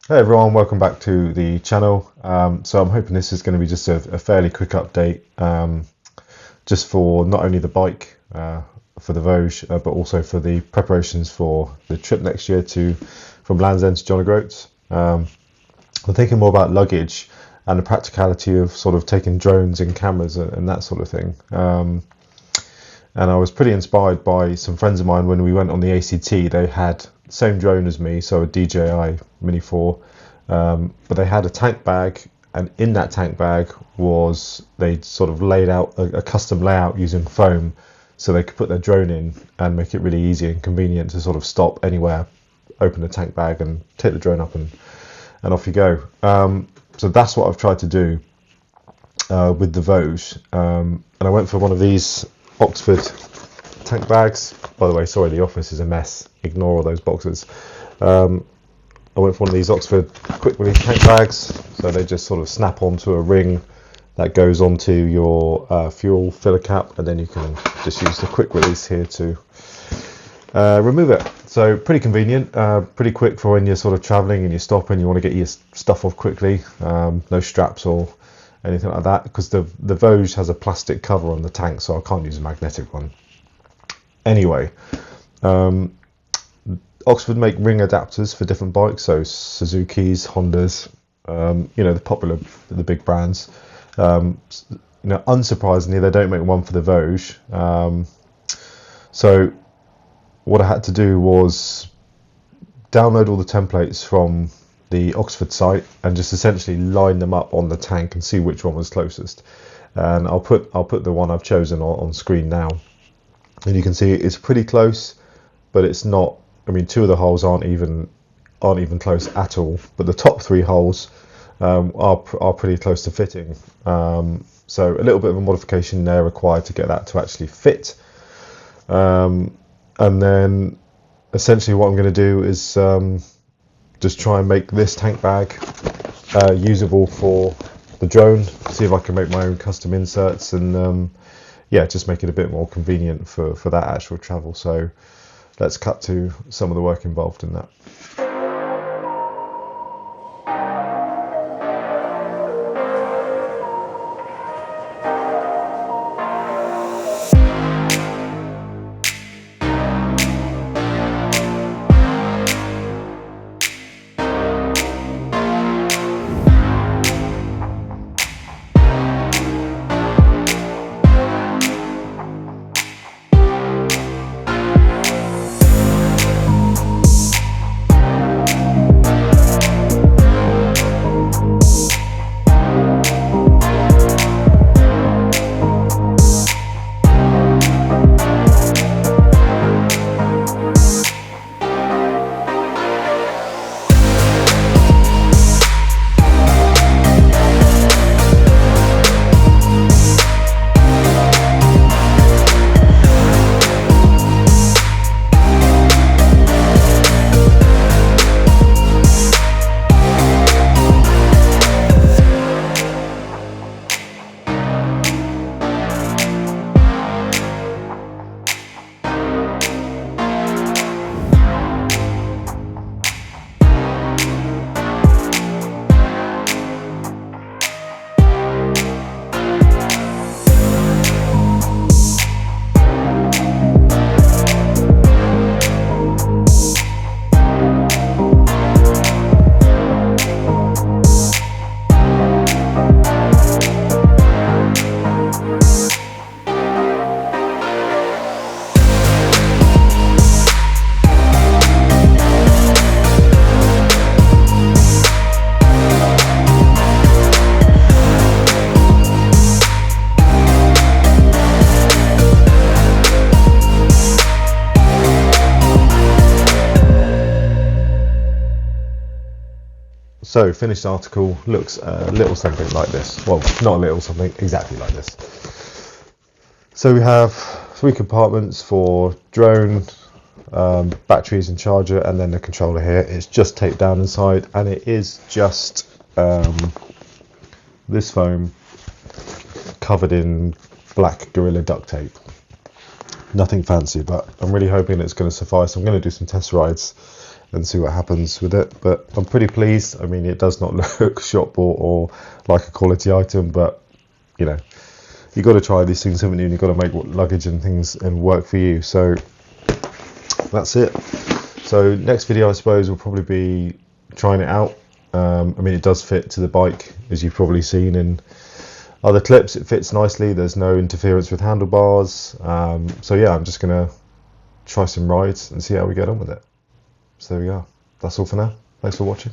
Hey everyone, welcome back to the channel. So I'm hoping this is going to be just a fairly quick update, just for not only the bike, for the Voge, but also for the preparations for the trip next year from Land's End to John O'Groats. I'm thinking more about luggage and the practicality of sort of taking drones and cameras and that sort of thing. And I was pretty inspired by some friends of mine when we went on the ACT. They had the same drone as me, so a DJI Mini 4, but they had a tank bag, and in that tank bag they sort of laid out a custom layout using foam, so they could put their drone in and make it really easy and convenient to sort of stop anywhere, open the tank bag and take the drone up and off you go. So that's what I've tried to do with the Voge, and I went for one of these Oxford tank bags. By the way, sorry, the office is a mess. Ignore all those boxes. I went for one of these Oxford quick release tank bags. So they just sort of snap onto a ring that goes onto your fuel filler cap, and then you can just use the quick release here to remove it. So pretty convenient, pretty quick for when you're sort of traveling and you stop and you want to get your stuff off quickly. No straps or anything like that, because the Voge has a plastic cover on the tank, so I can't use a magnetic one. Anyway, Oxford make ring adapters for different bikes, so Suzuki's, Hondas, the big brands. Unsurprisingly, they don't make one for the Voge. So what I had to do was download all the templates from the Oxford site and just essentially line them up on the tank and see which one was closest. And I'll put the one I've chosen on screen now, and you can see it's pretty close, but it's not. I mean, two of the holes aren't even close at all, but the top three holes are pretty close to fitting. So a little bit of a modification there required to get that to actually fit. And then essentially what I'm going to do is just try and make this tank bag usable for the drone, see if I can make my own custom inserts, and just make it a bit more convenient for that actual travel. So let's cut to some of the work involved in that. So finished article looks a little something like this. Well, not a little something, exactly like this. So we have 3 compartments for drone, batteries and charger, and then the controller here. It's just taped down inside, and it is just this foam covered in black Gorilla duct tape. Nothing fancy, but I'm really hoping it's going to suffice. I'm going to do some test rides and see what happens with it. But I'm pretty pleased. I mean, it does not look shop bought or like a quality item, but you know, you got to try these things, haven't you? And you've got to make luggage and things and work for you. So that's it. So next video, I suppose, will probably be trying it out. I mean, it does fit to the bike, as you've probably seen in other clips. It fits nicely. There's no interference with handlebars. So yeah, I'm just gonna try some rides and see how we get on with it. So there we are. That's all for now. Thanks for watching.